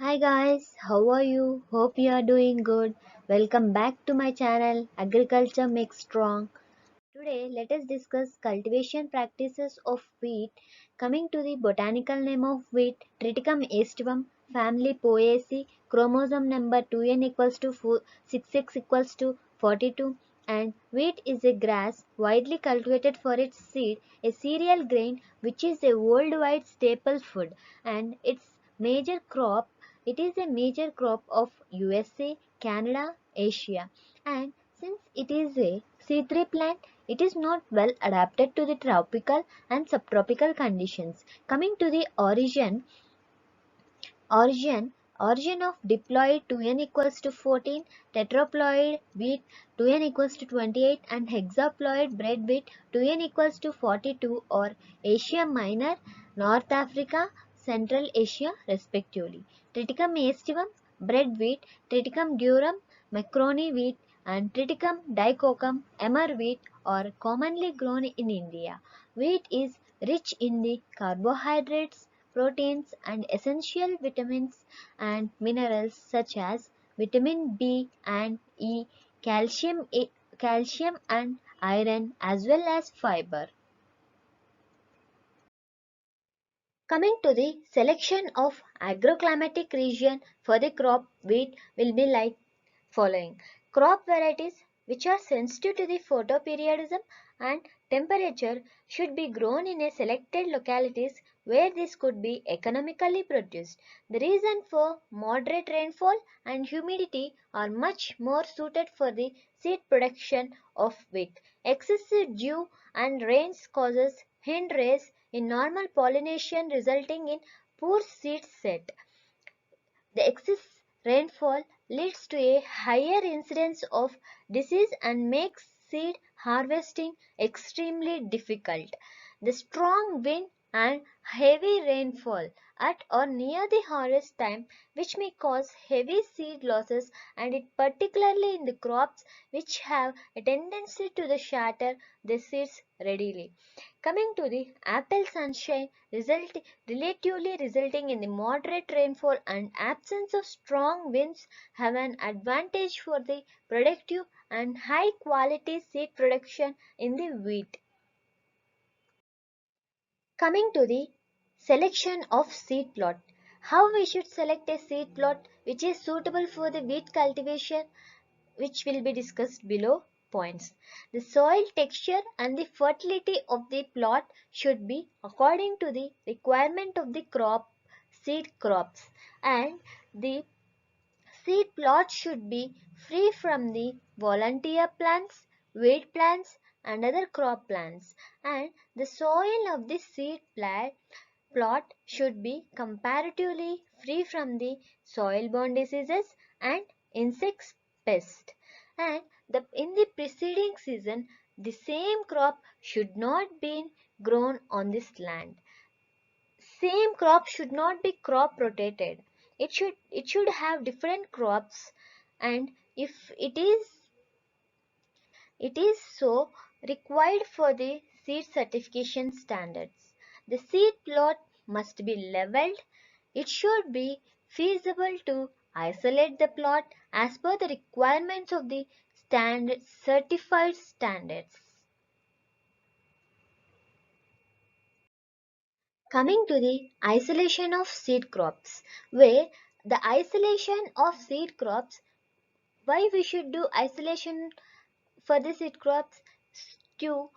Hi guys, how are you? Hope you are doing good. Welcome back to my channel Agriculture Makes Strong. Today let us discuss cultivation practices of wheat. Coming to the botanical name of wheat, Triticum aestivum, family Poaceae, chromosome number 2n equals to 66 equals to 42, and wheat is a grass widely cultivated for its seed, a cereal grain which is a worldwide staple food, and major crop it is a major crop of USA, Canada, Asia, and since it is a C3 plant, it is not well adapted to the tropical and subtropical conditions. Coming to the origin, origin of diploid 2n equals to 14, tetraploid wheat 2n equals to 28, and hexaploid bread wheat 2n equals to 42 or Asia Minor, North Africa, Central Asia respectively. Triticum aestivum, bread wheat, Triticum durum, macaroni wheat, and Triticum dicoccum, emmer wheat are commonly grown in India. Wheat is rich in the carbohydrates, proteins, and essential vitamins and minerals such as vitamin B and E, calcium and iron, as well as fiber. Coming to the selection of agroclimatic region for the crop wheat will be like following. Crop varieties which are sensitive to the photoperiodism and temperature should be grown in a selected localities where this could be economically produced. The reason for moderate rainfall and humidity are much more suited for the seed production of wheat. Excessive dew and rains causes hindrance in normal pollination resulting in poor seed set. The excess rainfall leads to a higher incidence of disease and makes seed harvesting extremely difficult. The strong wind and heavy rainfall at or near the harvest time which may cause heavy seed losses, and it particularly in the crops which have a tendency to the shatter the seeds readily. Coming to the apple sunshine relatively resulting in the moderate rainfall and absence of strong winds have an advantage for the productive and high quality seed production in the wheat. Coming to the selection of seed plot. How we should select a seed plot which is suitable for the wheat cultivation, which will be discussed below points. The soil texture and the fertility of the plot should be according to the requirement of the seed crops, and the seed plot should be free from the volunteer plants, weed plants, and other crop plants, and the soil of the plot should be comparatively free from the soil-borne diseases and insect pests. And in the preceding season, the same crop should not be grown on this land. Same crop should not be crop rotated. It should have different crops, and if it is so required for the seed certification standards. The seed plot must be leveled. It should be feasible to isolate the plot as per the requirements of the certified standards. Coming to the isolation of seed crops, where the isolation of seed crops, why we should do isolation for the seed crops? To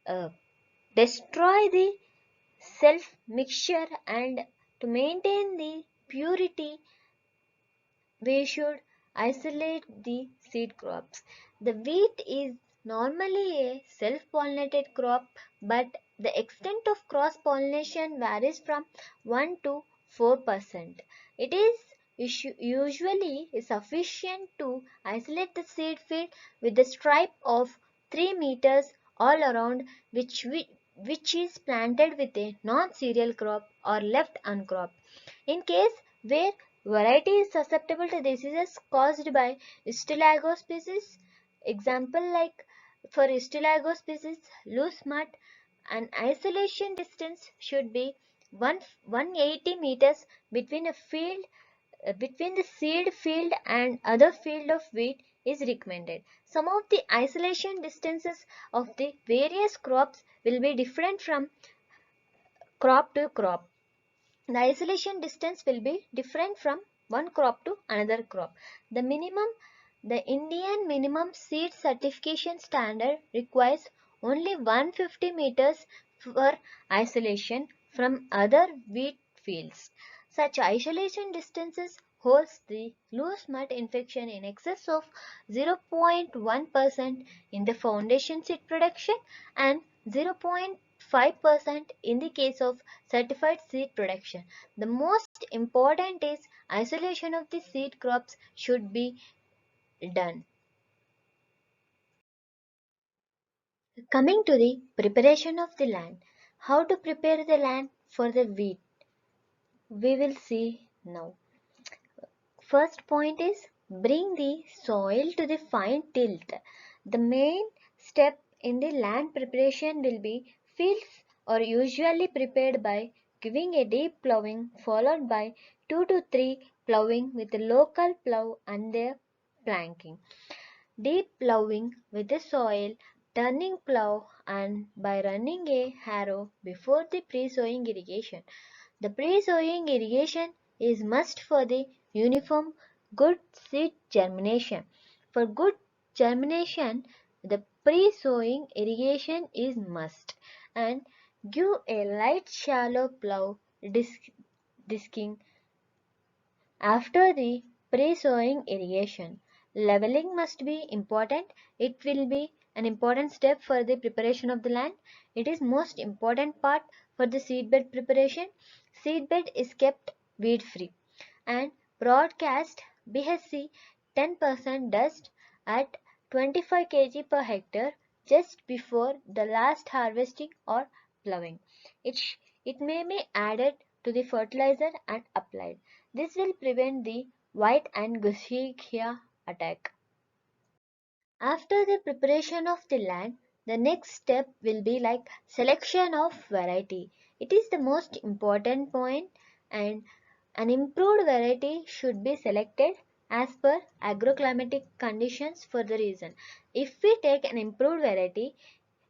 uh, destroy the self mixture and to maintain the purity, we should isolate the seed crops. The wheat is normally a self pollinated crop, but the extent of cross pollination varies from 1 to 4%. It is usually sufficient to isolate the seed field with a stripe of 3 meters all around, which is planted with a non-cereal crop or left uncropped. In case where variety is susceptible to diseases caused by Stylago species, example like for Stylago species, loose mud, an isolation distance should be 180 meters between a field between the seed field and other field of wheat is recommended. Some of the isolation distances of the various crops will be different from crop to crop. The isolation distance will be different from one crop to another crop. The Indian minimum seed certification standard requires only 150 meters for isolation from other wheat fields. Such isolation distances holds the loose mud infection in excess of 0.1% in the foundation seed production and 0.5% in the case of certified seed production. The most important is isolation of the seed crops should be done. Coming to the preparation of the land, how to prepare the land for the wheat, we will see now. First point is bring the soil to the fine tilt. The main step in the land preparation will be fields are usually prepared by giving a deep ploughing followed by 2 to 3 ploughing with a local plough and the planking. Deep ploughing with the soil, turning plough and by running a harrow before the pre-sowing irrigation. The pre-sowing irrigation is must for the uniform good seed germination. For good germination, the pre-sowing irrigation is must and give a light shallow plough disking after the pre-sowing irrigation. Leveling must be important. It will be an important step for the preparation of the land. It is most important part for the seedbed preparation. Seedbed is kept weed free and broadcast BSC 10% dust at 25 kg per hectare just before the last harvesting or ploughing. It may be added to the fertilizer and applied. This will prevent the white and Gushigya attack. After the preparation of the land, the next step will be like selection of variety. It is the most important point and an improved variety should be selected as per agroclimatic conditions for the reason. If we take an improved variety,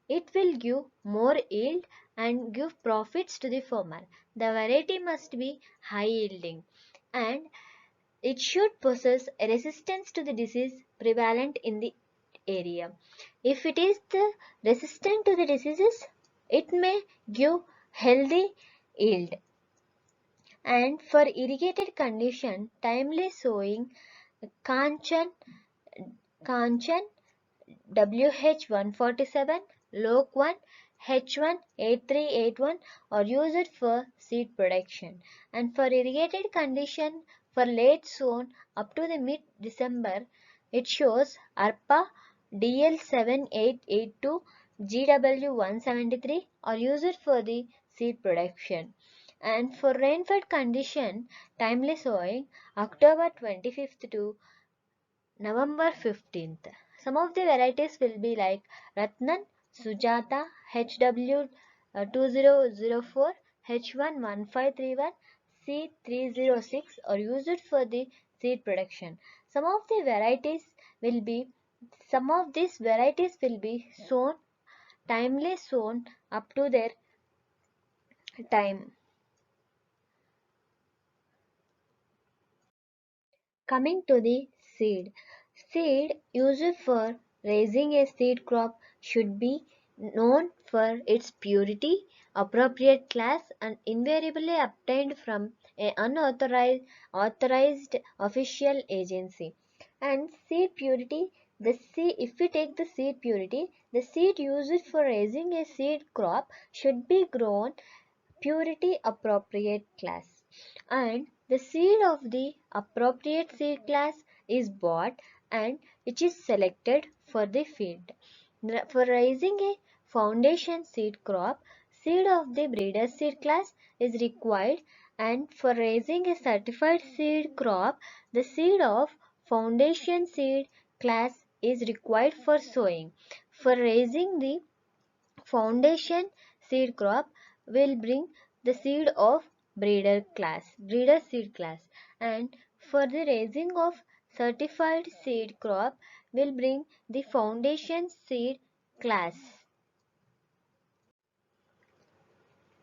it will give more yield and give profits to the farmer. The variety must be high yielding and it should possess a resistance to the disease prevalent in the area. If it is the resistant to the diseases, it may give healthy yield. And for irrigated condition, timely sowing Kanchan, Kanchan WH147, Lok 1, H18381 are used for seed production. And for irrigated condition for late sown up to the mid-December, it shows ARPA DL7882 GW173 are used for the seed production. And for rainfed condition, timely sowing October 25th to November 15th. Some of the varieties will be like Ratnan, Sujata, HW2004, H11531, C306 are used for the seed production. Some of the varieties will be some of these varieties will be sown timely sown up to their time. Coming to the seed. Seed used for raising a seed crop should be known for its purity, appropriate class, and invariably obtained from an authorized official agency. And seed purity, if we take the seed purity, the seed used for raising a seed crop should be grown purity appropriate class and the seed of the appropriate seed class is bought and which is selected for the field. For raising a foundation seed crop, seed of the breeder seed class is required and for raising a certified seed crop, the seed of foundation seed class is required for sowing. For raising the foundation seed crop will bring the seed of breeder seed class and for the raising of certified seed crop will bring the foundation seed class.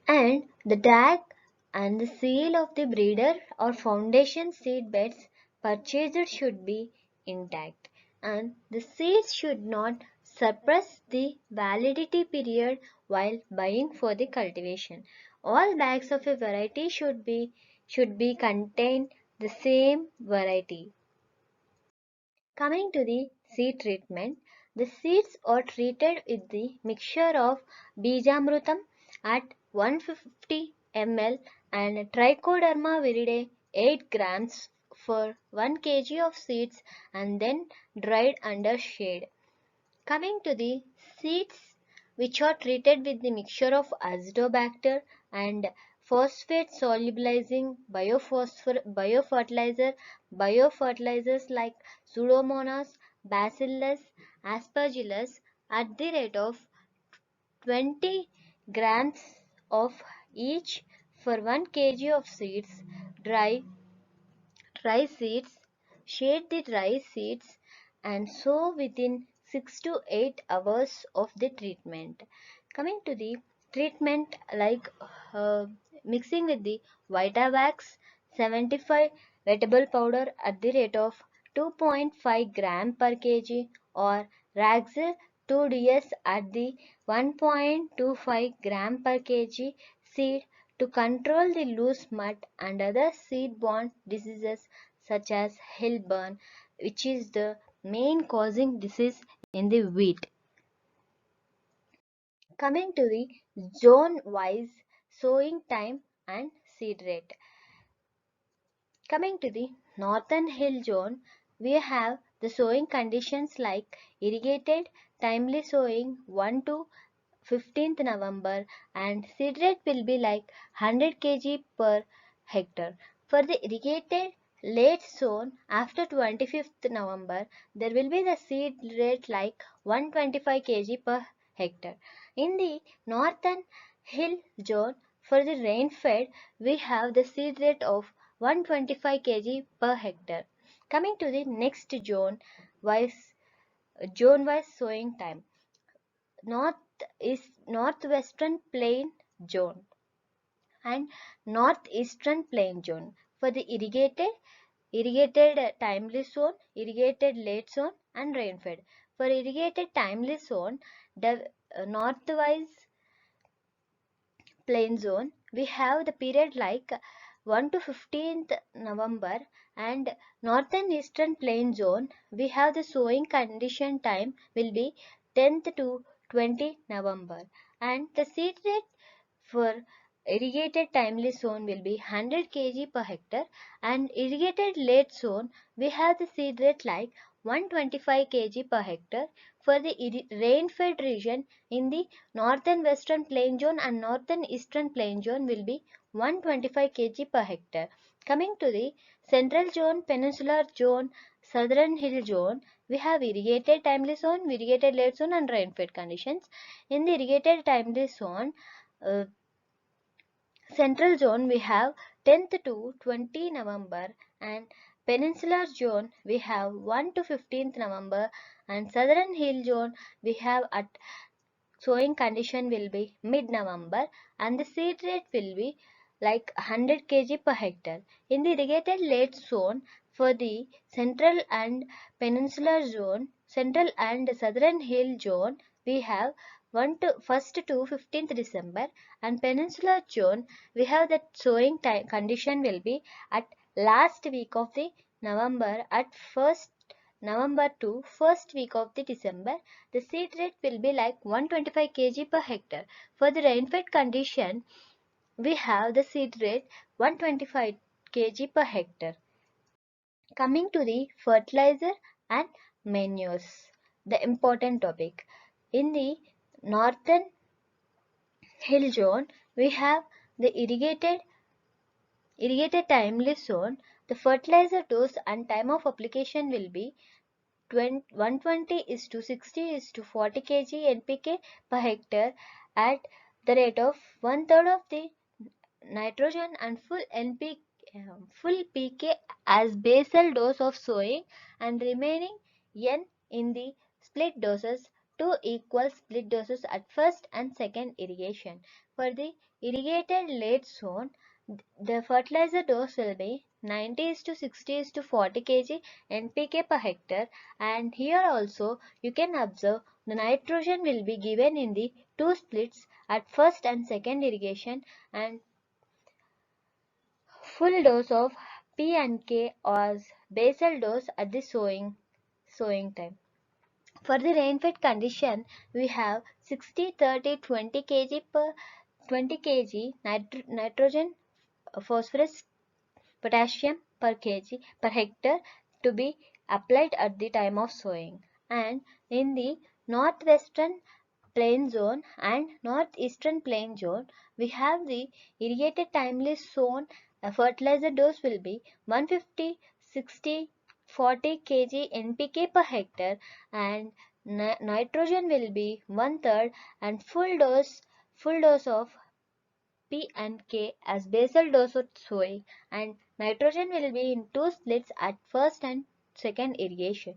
And the tag and the seal of the breeder or foundation seed beds purchased should be intact, and the seeds should not suppress the validity period while buying for the cultivation. All bags of a variety should be contain the same variety. Coming to the seed treatment, the seeds are treated with the mixture of Bijamrutam at 150 ml and Trichoderma viride 8 grams for 1 kg of seeds and then dried under shade. Coming to the seeds which are treated with the mixture of azotobacter and phosphate solubilizing biofertilizers like Pseudomonas, Bacillus, Aspergillus at the rate of 20 grams of each for 1 kg of seeds. Dry seeds, shade the dry seeds and sow within 6 to 8 hours of the treatment. Coming to the treatment like mixing with the Vitavax 75 vegetable powder at the rate of 2.5 gram per kg or Raxil 2DS at the 1.25 gram per kg seed to control the loose mud and other seed-borne diseases such as Hilburn, which is the main causing disease in the wheat. Coming to the zone-wise sowing time and seed rate. Coming to the northern hill zone, we have the sowing conditions like irrigated, timely sowing 1 to 15th November and seed rate will be like 100 kg per hectare. For the irrigated late sown after 25th November, there will be the seed rate like 125 kg per hectare. In the northern hill zone, for the rain fed, we have the seed rate of 125 kg per hectare. Coming to the next zone wise sowing time. North is northwestern plain zone and northeastern plain zone. For the irrigated timely zone, irrigated late zone and rainfed. For irrigated timely zone, the northwise plain zone, we have the period like 1 to 15th November and northern eastern plain zone, we have the sowing condition time will be 10th to 20 November and the seed rate for irrigated timely zone will be 100 kg per hectare and irrigated late zone we have the seed rate like 125 kg per hectare. For the rain fed region in the northern western plain zone and northern eastern plain zone will be 125 kg per hectare. Coming to the central zone, peninsular zone, southern hill zone, we have irrigated timely zone, irrigated late zone and rain fed conditions. In the irrigated timely zone, uh, central zone we have 10th to 20 November and peninsular zone we have 1 to 15th November and southern hill zone we have at sowing condition will be mid-November and the seed rate will be like 100 kg per hectare. In the irrigated late zone for the central and peninsular zone, central and southern hill zone, we have 1st to 15th December and peninsular zone, we have the sowing time condition will be at last week of the November at 1st November to first week of the December. The seed rate will be like 125 kg per hectare. For the rainfed condition, we have the seed rate 125 kg per hectare. Coming to the fertilizer and manures, the important topic. In the northern hill zone, we have the irrigated timely zone. The fertilizer dose and time of application will be 120 is to 60 is to 40 kg NPK per hectare at the rate of one third of the nitrogen and full full pk as basal dose of sowing and remaining n in the split doses, 2 equal split doses at first and second irrigation. For the irrigated late sown, the fertilizer dose will be 90 is to 60 is to 40 kg NPK per hectare, and here also you can observe the nitrogen will be given in the two splits at first and second irrigation, and full dose of P and K as basal dose at the sowing time. For the rainfed condition, we have 60 30 20 kg per 20 kg nitrogen, phosphorus, potassium per kg per hectare to be applied at the time of sowing. And in the northwestern plain zone and northeastern plain zone, we have the irrigated timely sown fertilizer dose will be 150 60 40 kg NPK per hectare, and nitrogen will be one third, and full dose of P and K as basal dose of sowing, and nitrogen will be in two splits at first and second irrigation.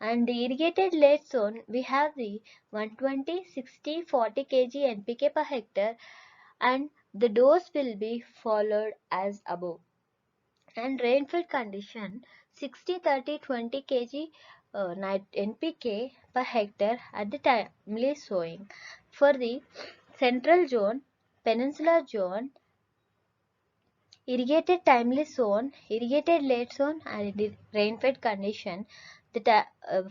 And the irrigated late zone, we have the 120 60 40 kg NPK per hectare, and the dose will be followed as above. And rainfall condition, 60 30 20 kg NPK per hectare at the timely sowing. For the central zone, peninsular zone, irrigated timely sown, irrigated late sown, and rain-fed condition, the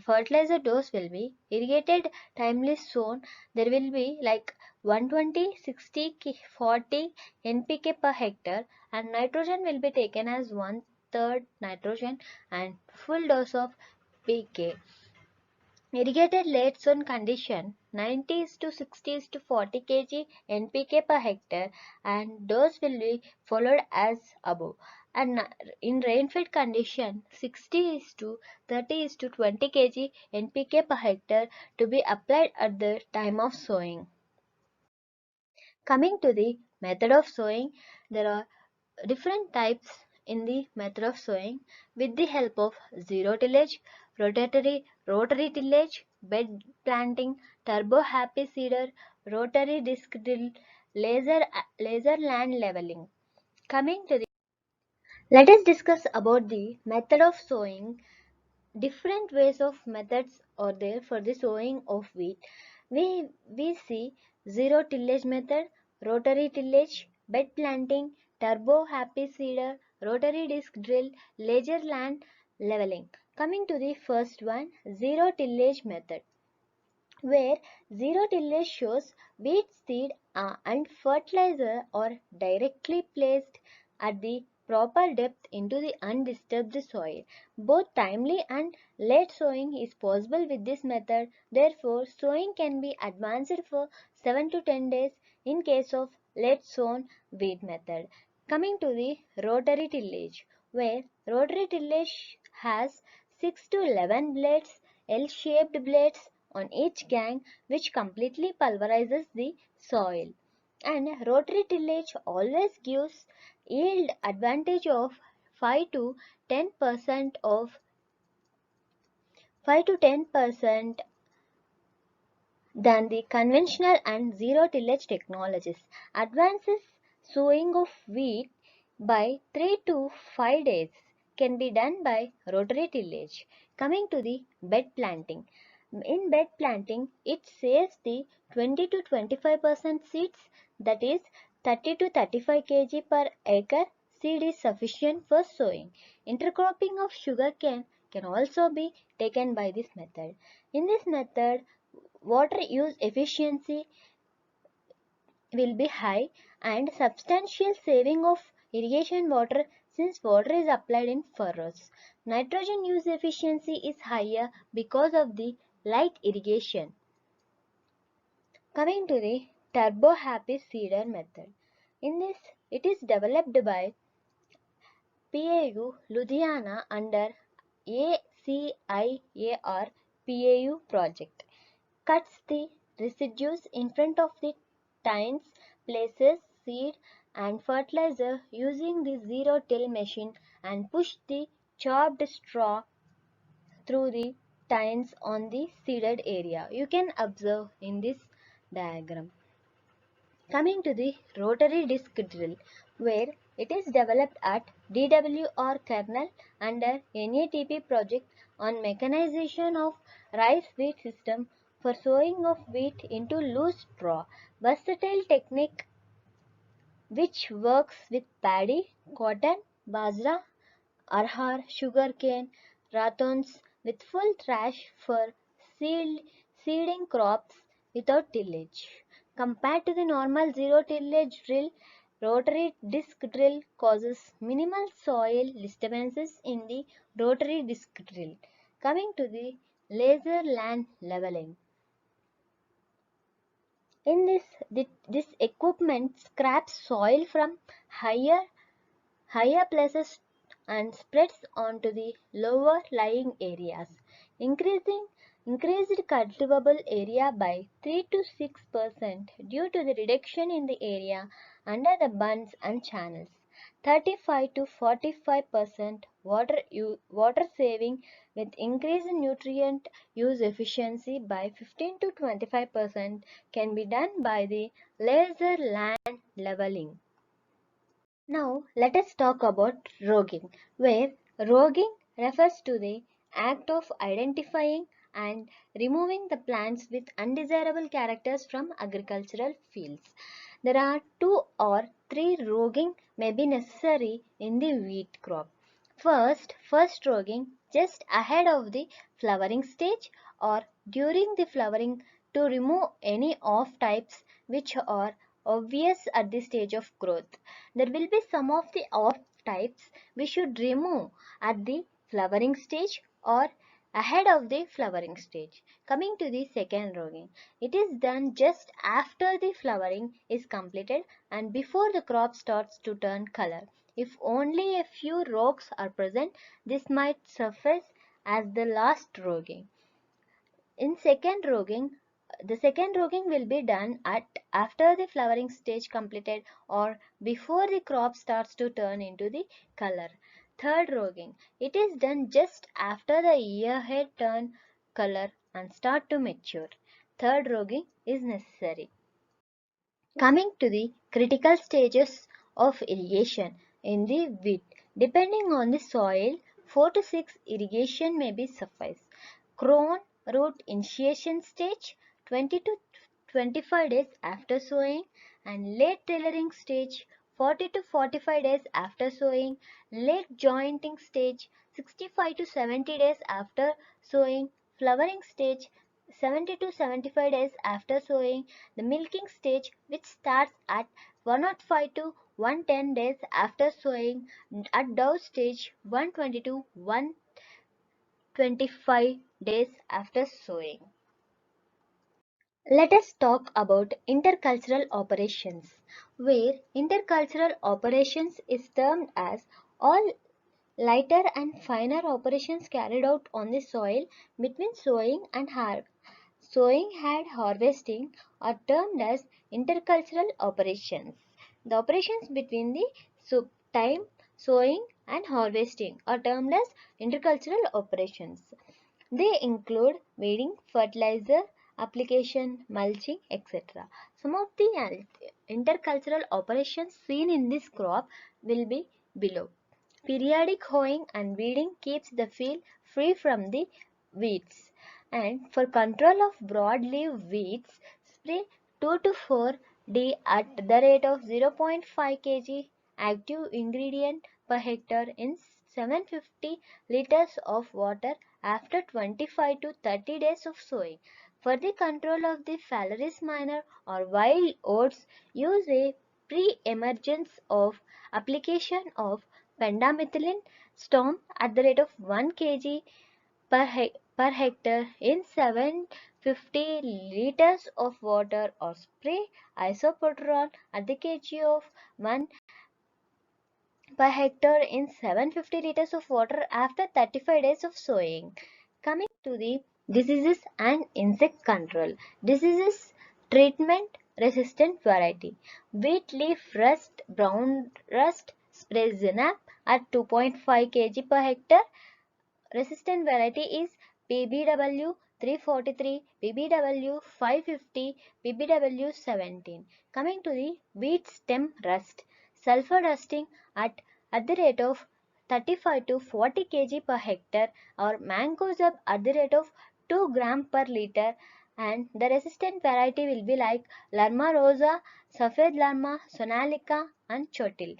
fertilizer dose will be irrigated timely sown. There will be like 120 60 40 NPK per hectare, and nitrogen will be taken as one third nitrogen and full dose of PK. Irrigated late sown condition, 90 to 60 to 40 kg NPK per hectare, and dose will be followed as above. And in rainfed condition, 60 is to 30 is to 20 kg NPK per hectare to be applied at the time of sowing. Coming to the method of sowing, there are different types in the method of sowing with the help of zero tillage, rotary tillage, bed planting, turbo happy seeder, rotary disc drill, laser land leveling. Coming to the Let us discuss about the method of sowing. Different ways of methods are there for the sowing of wheat. We see zero tillage method, rotary tillage, bed planting, turbo happy seeder, rotary disc drill, laser land leveling. Coming to the first one, zero tillage method, where zero tillage shows wheat seed and fertilizer are directly placed at the proper depth into the undisturbed soil. Both timely and late sowing is possible with this method. Therefore, sowing can be advanced for 7 to 10 days in case of late sown wheat method. Coming to the rotary tillage, where rotary tillage has 6 to 11 blades, L-shaped blades on each gang, which completely pulverizes the soil. And rotary tillage always gives yield advantage of 5 to 10% of 5 to 10% than the conventional and zero tillage technologies. Advances sowing of wheat by 3 to 5 days can be done by rotary tillage. Coming to the bed planting. In bed planting, it saves the 20 to 25% seeds, that is 30 to 35 kg per acre seed is sufficient for sowing. Intercropping of sugarcane can also be taken by this method. In this method, water use efficiency will be high and substantial saving of irrigation water since water is applied in furrows. Nitrogen use efficiency is higher because of the light irrigation. Coming to the turbo happy seeder method. In this, it is developed by PAU Ludhiana under ACIAR PAU project. Cuts the residues in front of the tines, places seed and fertilizer using the zero-till machine and push the chopped straw through the tines on the seeded area. You can observe in this diagram. Coming to the rotary disc drill, where it is developed at DWR kernel under NATP project on mechanization of rice wheat system for sowing of wheat into loose straw. Versatile technique which works with paddy, cotton, bajra, arhar, sugarcane, ratons with full trash for seeding crops without tillage. Compared to the normal zero tillage drill, rotary disc drill causes minimal soil disturbances in the rotary disc drill. Coming to the laser land leveling. In this equipment scraps soil from higher higher places and spreads onto the lower lying areas, increasing increased cultivable area by 3 to 6% due to the reduction in the area under the bunds and channels. 35 to 45% water saving with increased nutrient use efficiency by 15 to 25% can be done by the laser land leveling. Now let us talk about roguing, where roguing refers to the act of identifying and removing the plants with undesirable characters from agricultural fields. There are two or three roguing may be necessary in the wheat crop. First roguing just ahead of the flowering stage or during the flowering to remove any off types which are obvious at the stage of growth. There will be some of the off types we should remove at the flowering stage or ahead of the flowering stage. Coming to the second roguing, it is done just after the flowering is completed and before the crop starts to turn color. If only a few rogues are present, this might suffice as the last roguing. In second roguing, the second roguing will be done at after the flowering stage completed or before the crop starts to turn into the color. Third roguing, it is done just after the earhead turn color and start to mature. Third roguing is necessary. Coming to the critical stages of irrigation in the wheat, depending on the soil, 4 to 6 irrigation may be suffice. Crown root initiation stage 20 to 25 days after sowing and late tailoring stage 40 to 45 days after sowing, late jointing stage 65 to 70 days after sowing, flowering stage 70 to 75 days after sowing, the milking stage which starts at 105 to 110 days after sowing, at dough stage 120 to 125 days after sowing. Let us talk about intercultural operations, where intercultural operations is termed as all lighter and finer operations carried out on the soil between sowing and harvesting are termed as intercultural operations. The operations between the time sowing and harvesting are termed as intercultural operations. They include weeding, fertilizer, application, mulching, etc. Some of the intercultural operations seen in this crop will be below. Periodic hoeing and weeding keeps the field free from the weeds. And for control of broadleaf weeds, spray 2 to 4D at the rate of 0.5 kg active ingredient per hectare in 750 liters of water after 25 to 30 days of sowing. For the control of the Phalaris minor or wild oats, use a pre-emergence of application of pendimethalin storm at the rate of 1 kg per hectare in 750 liters of water or spray isoproteron at the kg of 1 per hectare in 750 liters of water after 35 days of sowing. Coming to the diseases and insect control. Diseases treatment resistant variety. Wheat leaf rust, brown rust, spray Zinap at 2.5 kg per hectare. Resistant variety is PBW 343, PBW 550, PBW 17. Coming to the wheat stem rust, sulfur dusting at the rate of 35 to 40 kg per hectare or mancozeb at the rate of 2 gram per liter, and the resistant variety will be like Lerma rosa, Safed Lerma, Sonalica and Chotil.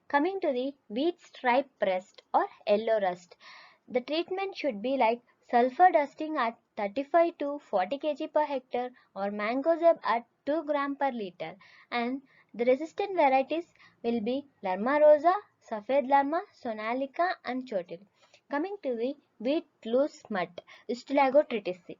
Coming to the wheat stripe rust or yellow rust, the treatment should be like sulfur dusting at 35 to 40 kg per hectare or mancozeb at 2 gram per liter, and the resistant varieties will be Lerma rosa, Safed Lerma, Sonalica and Chotil. Coming to the wheat loose mud, Ustilago triticum.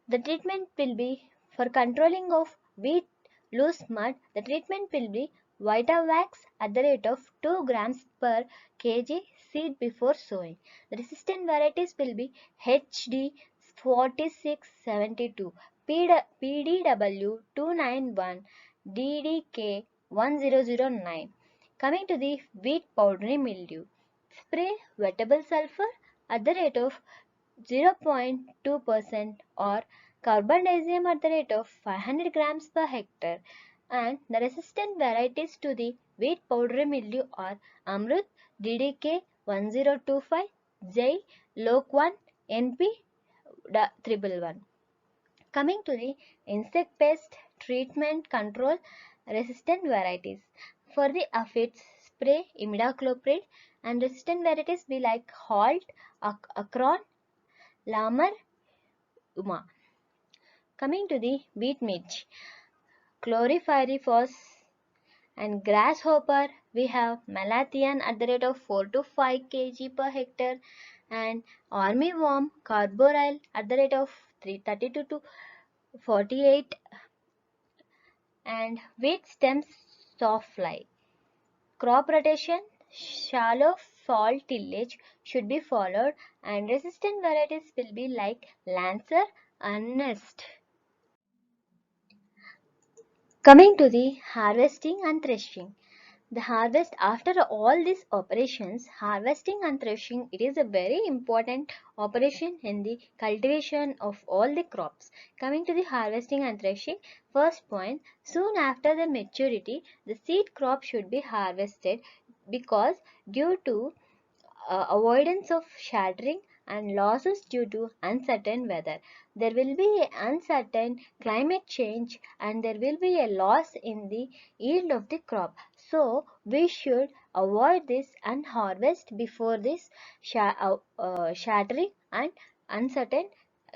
The treatment will be for controlling of wheat loose mud. The treatment will be Vitavax at the rate of 2 grams per kg seed before sowing. The resistant varieties will be HD 4672, PDW 291, DDK 1009. Coming to the wheat powdery mildew, spray wettable sulfur at the rate of 0.2% or carbendazim at the rate of 500 grams per hectare, and the resistant varieties to the wheat powdery mildew are Amrut, DDK 1025, Jai, Lok 1, NP 111. Coming to the insect pest treatment control, resistant varieties. For the aphids, spray imidacloprid, and resistant varieties be like Halt, Akron, Lamar, Uma. Coming to the wheat midge, chlorpyrifos and grasshopper, we have malathion at the rate of 4 to 5 kg per hectare, and armyworm carboryle at the rate of 332 to 48, and wheat stems sawfly. Crop rotation, shallow fall tillage should be followed, and resistant varieties will be like Lancer and Nest. Coming to the harvesting and threshing. The harvest, after all these operations, harvesting and threshing, it is a very important operation in the cultivation of all the crops. Coming to the harvesting and threshing, first point, soon after the maturity, the seed crop should be harvested because due to avoidance of shattering and losses due to uncertain weather. There will be uncertain climate change and there will be a loss in the yield of the crop. So we should avoid this and harvest before this shattering and uncertain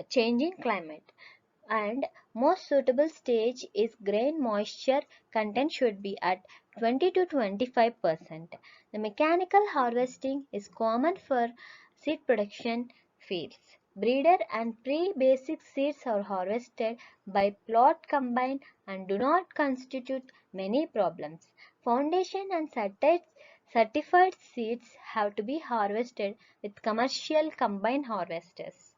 changing climate. And most suitable stage is grain moisture content should be at 20 to 25%. The mechanical harvesting is common for seed production fields. Breeder and pre-basic seeds are harvested by plot combine and do not constitute many problems. Foundation and certified seeds have to be harvested with commercial combine harvesters.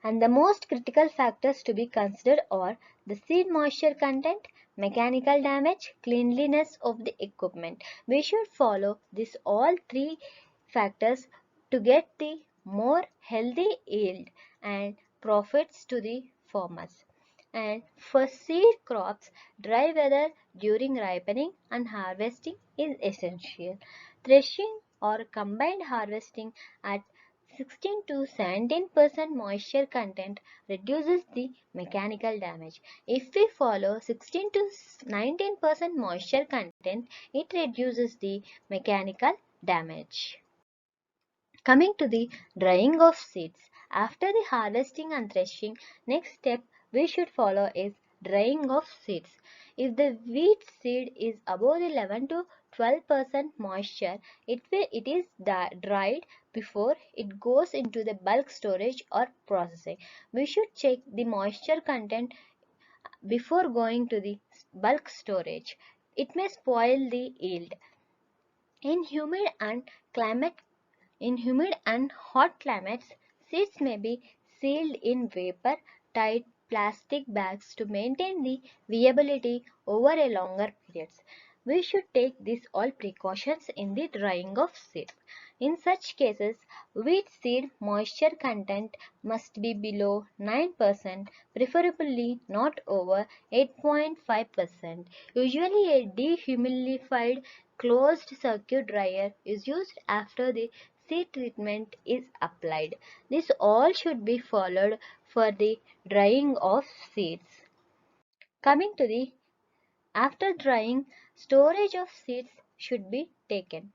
And the most critical factors to be considered are the seed moisture content, mechanical damage, cleanliness of the equipment. We should follow these all three factors to get the more healthy yield and profits to the farmers. And for seed crops, dry weather during ripening and harvesting is essential. Threshing or combined harvesting at 16 to 17% moisture content reduces the mechanical damage. If we follow 16 to 19% moisture content, it reduces the mechanical damage. Coming to the drying of seeds. After the harvesting and threshing, next step we should follow is drying of seeds. If the wheat seed is above 11 to 12% moisture, it is dried before it goes into the bulk storage or processing. We should check the moisture content before going to the bulk storage. It may spoil the yield. In humid and climate in humid and hot climates, seeds may be sealed in vapor tight plastic bags to maintain the viability over a longer periods. We should take these all precautions in the drying of seeds. In such cases, wheat seed moisture content must be below 9%, preferably not over 8.5%. Usually a dehumidified closed circuit dryer is used after the seed treatment is applied. This all should be followed for the drying of seeds. Coming to the after drying, storage of seeds should be taken.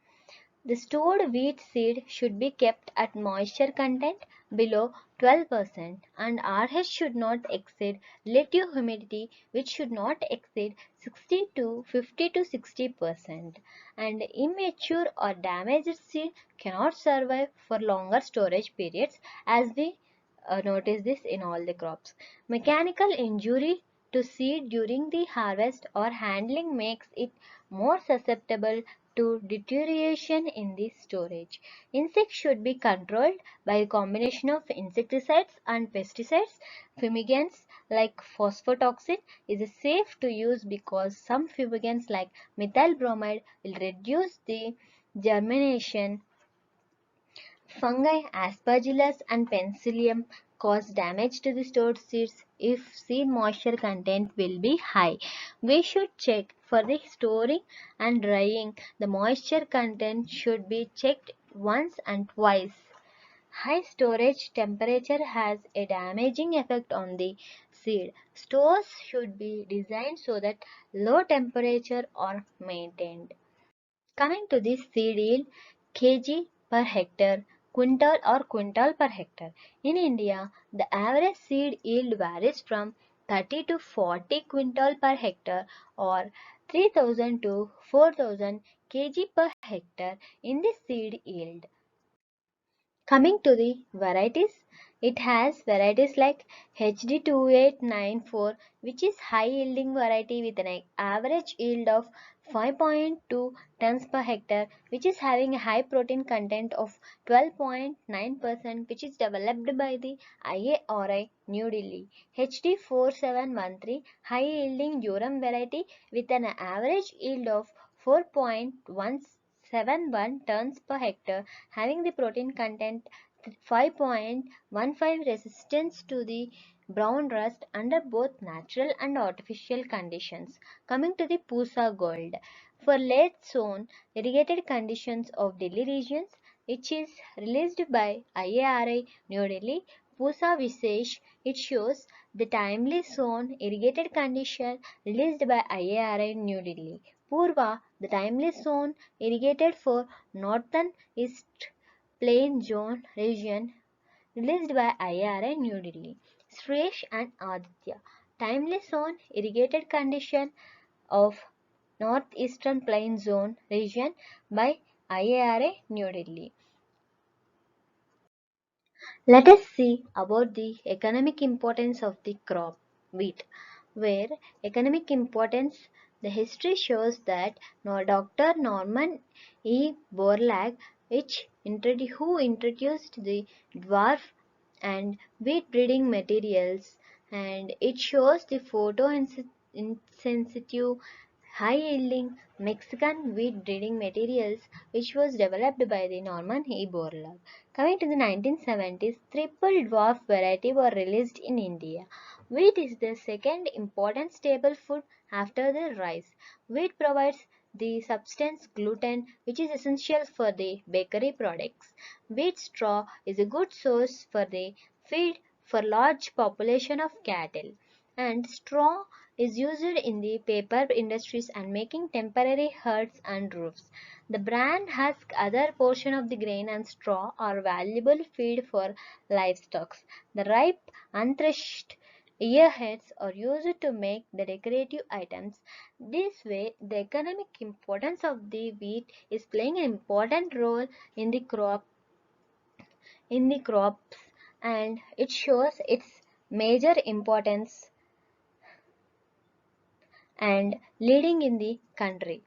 The stored wheat seed should be kept at moisture content below 12% and RH should not exceed relative humidity which should not exceed 60 to 50 to 60%, and immature or damaged seed cannot survive for longer storage periods as we notice this in all the crops. Mechanical injury to seed during the harvest or handling makes it more susceptible to deterioration in the storage. Insects should be controlled by a combination of insecticides and pesticides. Fumigants like phosphotoxin is safe to use because some fumigants like methyl bromide will reduce the germination. Fungi, aspergillus and penicillium cause damage to the stored seeds if seed moisture content will be high. We should check for the storing and drying. The moisture content should be checked once and twice. High storage temperature has a damaging effect on the seed. Stores should be designed so that low temperature are maintained. Coming to the seed yield, kg per hectare, quintal per hectare. In India, the average seed yield varies from 30 to 40 quintal per hectare or 3000 to 4000 kg per hectare in the seed yield. Coming to the varieties, it has varieties like HD2894, which is high yielding variety with an average yield of 5.2 tons per hectare, which is having a high protein content of 12.9%, which is developed by the IARI New Delhi. HD4713, high yielding durum variety with an average yield of 4.171 tons per hectare, having the protein content 5.15, resistance to the brown rust under both natural and artificial conditions. Coming to the Pusa Gold. For late sown irrigated conditions of Delhi regions, which is released by IARI New Delhi, Pusa Visesh, it shows the timely sown irrigated condition released by IARI New Delhi. Purva, the timely sown irrigated for northern east plain zone region released by IRI New Delhi. Sresh and Aditya. Timely sown irrigated condition of northeastern plain zone region by IARI New Delhi. Let us see about the economic importance of the crop wheat, where economic importance, the history shows that Dr. Norman E. Borlaug, who introduced the dwarf and wheat breeding materials, and it shows the photoinsensitive high yielding Mexican wheat breeding materials which was developed by the Norman E. Borlaug. Coming to the 1970s, triple dwarf variety were released in India. Wheat is the second important staple food after the rice. Wheat provides the substance gluten which is essential for the bakery products. Wheat straw is a good source for the feed for large population of cattle, and straw is used in the paper industries and making temporary huts and roofs. The bran husk, other portion of the grain and straw are valuable feed for livestock. The ripe unthreshed earheads are used to make the decorative items. This way, the economic importance of the wheat is playing an important role in the crops, and it shows its major importance and leading in the country.